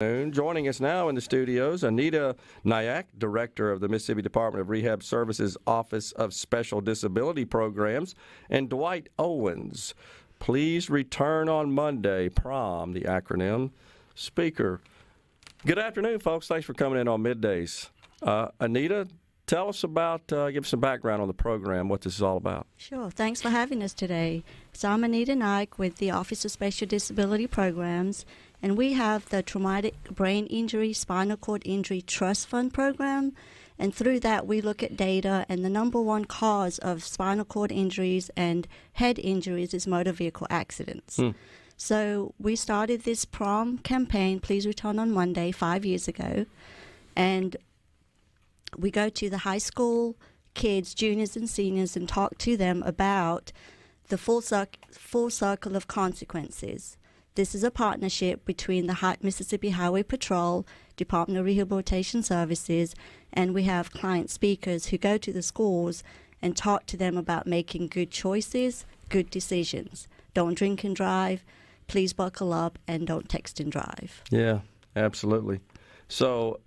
Joining us now in the studios, Anita Naik, Director of the Mississippi Department of Rehab Services Office of Special Disability Programs, and Dwight Owens. Please return on Monday, P.R.O.M, the acronym, speaker. Good afternoon, folks. Thanks for coming in on middays. Anita, tell us about, give us some background on the program, what this is all about. Sure. Thanks for having us today. So I'm Anita Naik with the Office of Special Disability Programs, and we have the Traumatic Brain Injury, Spinal Cord Injury Trust Fund program. And through that, we look at data, and the number one cause of spinal cord injuries and head injuries is motor vehicle accidents. So we started this P.R.O.M campaign, Please Return on Monday, 5 years ago. And we go to the high school kids, juniors and seniors, and talk to them about the full circle of consequences. This is a partnership between the Mississippi Highway Patrol, Department of Rehabilitation Services, and we have client speakers who go to the schools and talk to them about making good choices, good decisions. Don't drink and drive, please buckle up, and don't text and drive. Yeah, absolutely. So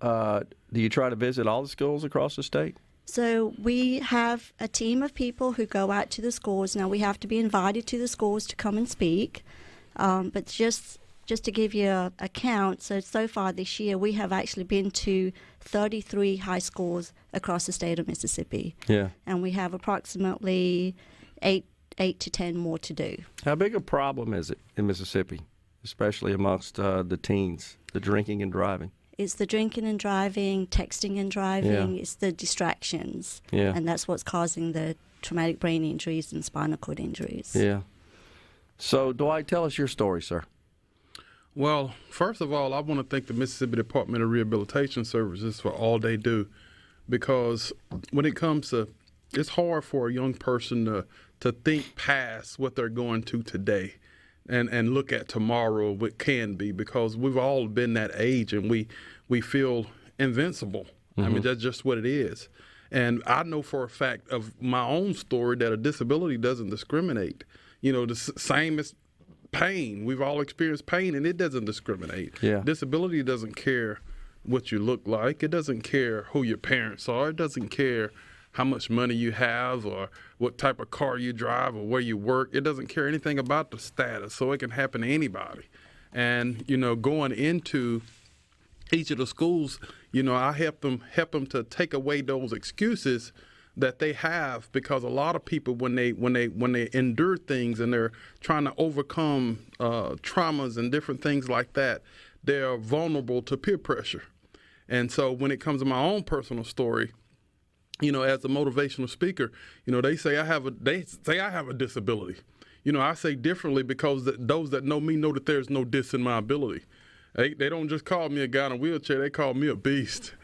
do you try to visit all the schools across the state? So we have a team of people who go out to the schools. Now, we have to be invited to the schools to come and speak. But just to give you a count, so far this year we have actually been to 33 high schools across the state of Mississippi. Yeah. And we have approximately 8 to 10 more to do. How big a problem is it in Mississippi, especially amongst the teens, the drinking and driving? It's the drinking and driving, texting and driving, It's the distractions. Yeah. And that's what's causing the traumatic brain injuries and spinal cord injuries. Yeah. So, Dwight, tell us your story, sir. Well, first of all, I want to thank the Mississippi Department of Rehabilitation Services for all they do, because when it comes to, it's hard for a young person to think past what they're going to today and look at tomorrow, what can be, because we've all been that age and we feel invincible. I mean, that's just what it is. And I know for a fact of my own story that a disability doesn't discriminate. You know, the same as pain. We've all experienced pain, and it doesn't discriminate. Yeah. Disability doesn't care what you look like. It doesn't care who your parents are. It doesn't care how much money you have or what type of car you drive or where you work. It doesn't care anything about the status, so it can happen to anybody. And, you know, going into each of the schools, you know, I help them to take away those excuses that they have, because a lot of people, when they endure things and they're trying to overcome traumas and different things like that, they're vulnerable to peer pressure. And so when it comes to my own personal story, you know, as a motivational speaker, you know, they say I have a disability. You know, I say differently because those that know me know that there's no dis in my ability. They don't just call me a guy in a wheelchair, they call me a beast.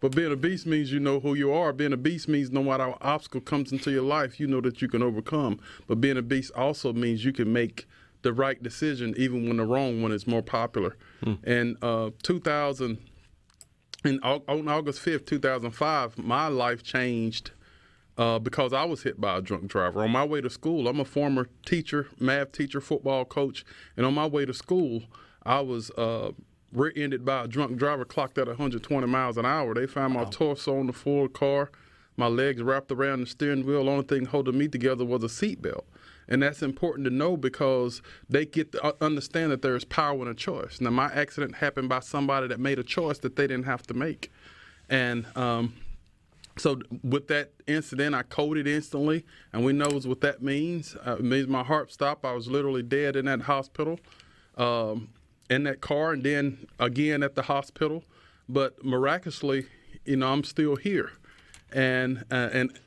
But being a beast means you know who you are. Being a beast means no matter what obstacle comes into your life, you know that you can overcome. But being a beast also means you can make the right decision even when the wrong one is more popular. And on August 5th, 2005, my life changed because I was hit by a drunk driver. On my way to school, I'm a former teacher, math teacher, football coach, and on my way to school, I was rear-ended by a drunk driver clocked at 120 miles an hour. They found my torso on the floor of the car, my legs wrapped around the steering wheel. The only thing holding me together was a seatbelt. And that's important to know because they get to understand that there is power in a choice. Now, my accident happened by somebody that made a choice that they didn't have to make. And so with that incident, I coded instantly, and we know what that means. It means my heart stopped. I was literally dead in that hospital. In that car, and then again at the hospital, but miraculously, you know, I'm still here, and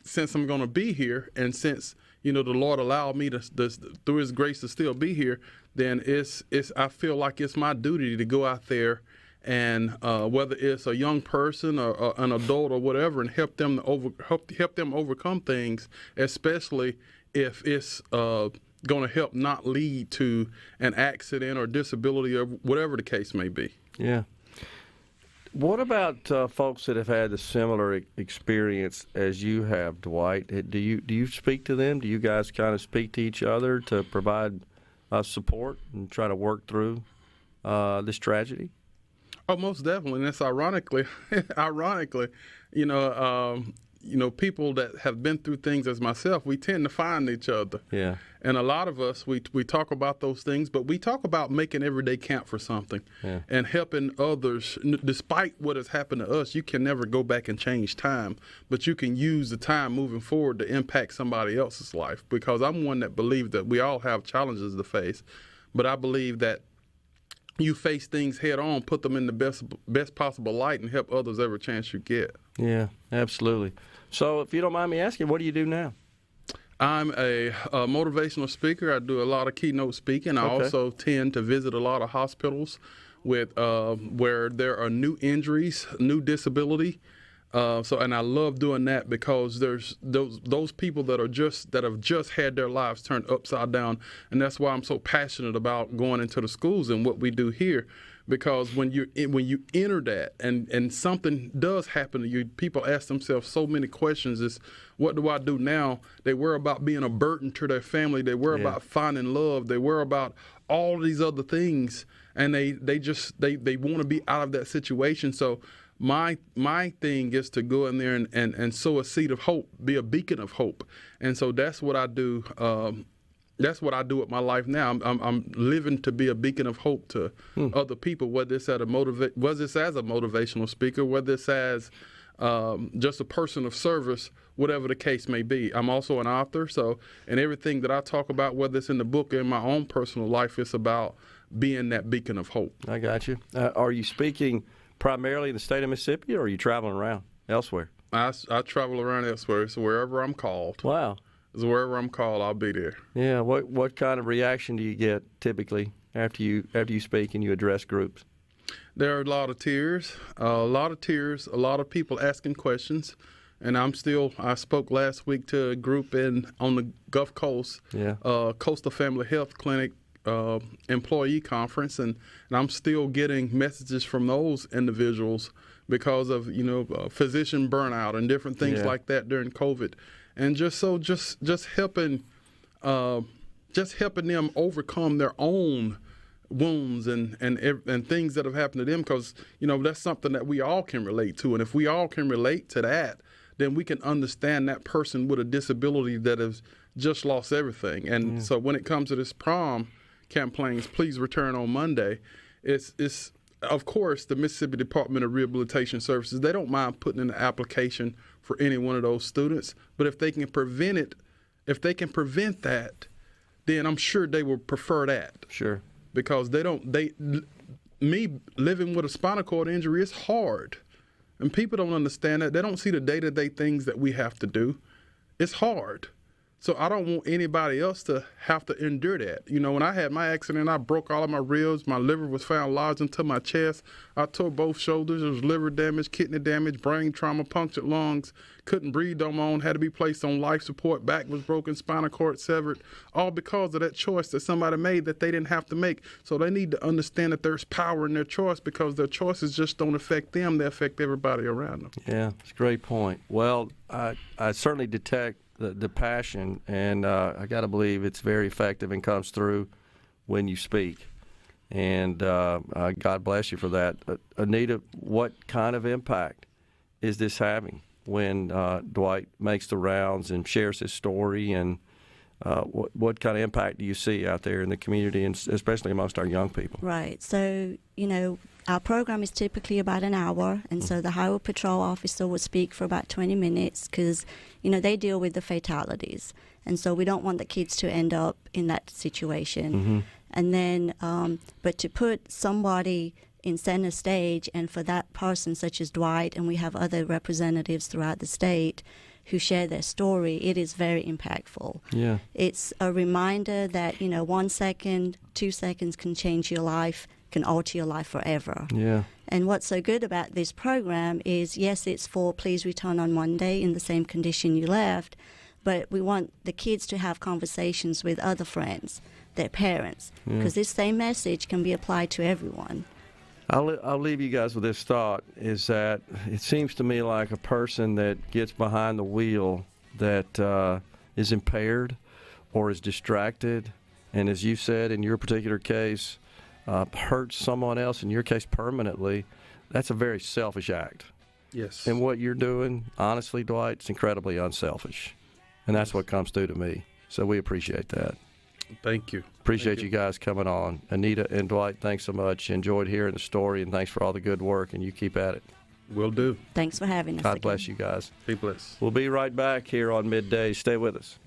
since I'm going to be here, and since you know the Lord allowed me to through His grace to still be here, then I feel like it's my duty to go out there and whether it's a young person or an adult or whatever, and help them overcome things, especially if it's going to help not lead to an accident or disability or whatever the case may be. Yeah. What about folks that have had a similar experience as you have, Dwight? Do you speak to them? Do you guys kind of speak to each other to provide support and try to work through this tragedy? Oh, most definitely. And that's ironically, people that have been through things as myself, we tend to find each other. Yeah. And a lot of us, we talk about those things, but we talk about making every day count for something and helping others. Despite what has happened to us, you can never go back and change time, but you can use the time moving forward to impact somebody else's life. Because I'm one that believes that we all have challenges to face, but I believe that you face things head on, put them in the best possible light, and help others every chance you get. Yeah, absolutely. So if you don't mind me asking, what do you do now? I'm a motivational speaker. I do a lot of keynote speaking. I also tend to visit a lot of hospitals with where there are new injuries, new disability. And I love doing that because there's those people that have just had their lives turned upside down, and that's why I'm so passionate about going into the schools and what we do here. Because when you enter that and something does happen to you, people ask themselves so many questions. Is what do I do now? They worry about being a burden to their family. They worry about finding love. They worry about all these other things, and they want to be out of that situation. So my thing is to go in there and sow a seed of hope, be a beacon of hope. And so that's what I do. That's what I do with my life now. I'm living to be a beacon of hope to other people, whether it's as a motivational speaker, whether it's as just a person of service, whatever the case may be. I'm also an author, and everything that I talk about, whether it's in the book or in my own personal life, it's about being that beacon of hope. I got you. Are you speaking primarily in the state of Mississippi, or are you traveling around elsewhere? I travel around elsewhere, so wherever I'm called. Wow. So wherever I'm called, I'll be there. Yeah. What kind of reaction do you get typically after you speak and you address groups? There are a lot of tears, a lot of people asking questions, and I spoke last week to a group on the Gulf Coast, Coastal Family Health Clinic employee conference, and I'm still getting messages from those individuals because of physician burnout and different things like that during COVID. And just helping them overcome their own wounds and things that have happened to them, because that's something that we all can relate to. And if we all can relate to that, then we can understand that person with a disability that has just lost everything. And so when it comes to this P.R.O.M campaigns, Please Return on Monday, it's of course the Mississippi Department of Rehabilitation Services, they don't mind putting in an application for any one of those students, but if they can prevent that, then I'm sure they will prefer that. Sure. Because me living with a spinal cord injury is hard, and people don't understand that. They don't see the day-to-day things that we have to do. It's hard. So I don't want anybody else to have to endure that. When I had my accident, I broke all of my ribs. My liver was found lodged into my chest. I tore both shoulders. There was liver damage, kidney damage, brain trauma, punctured lungs. Couldn't breathe on my own. Had to be placed on life support. Back was broken, spinal cord severed. All because of that choice that somebody made that they didn't have to make. So they need to understand that there's power in their choice, because their choices just don't affect them. They affect everybody around them. Yeah, that's a great point. Well, I certainly detect the passion, and I got to believe it's very effective and comes through when you speak. And God bless you for that. Anita, what kind of impact is this having when Dwight makes the rounds and shares his story? And what kind of impact do you see out there in the community, and especially amongst our young people? Right. So, our program is typically about an hour, and so the Highway Patrol officer will speak for about 20 minutes because, they deal with the fatalities. And so we don't want the kids to end up in that situation. Mm-hmm. And then, but to put somebody in center stage, and for that person, such as Dwight, and we have other representatives throughout the state who share their story, it is very impactful. Yeah. It's a reminder that, 1 second, 2 seconds can change your life, can alter your life forever. Yeah. And what's so good about this program is, yes, it's for Please Return on Monday in the same condition you left, but we want the kids to have conversations with other friends, their parents, because this same message can be applied to everyone. I'll leave you guys with this thought, is that it seems to me like a person that gets behind the wheel that is impaired or is distracted, and as you said in your particular case, hurts someone else, in your case permanently, that's a very selfish act. Yes. And what you're doing, honestly, Dwight, it's incredibly unselfish. And that's what comes through to me. So we appreciate that. Thank you. Appreciate you guys coming on. Anita and Dwight, thanks so much. Enjoyed hearing the story, and thanks for all the good work, and you keep at it. Will do. Thanks for having us. God again. bless you guys. Be blessed. We'll be right back here on Midday. Stay with us.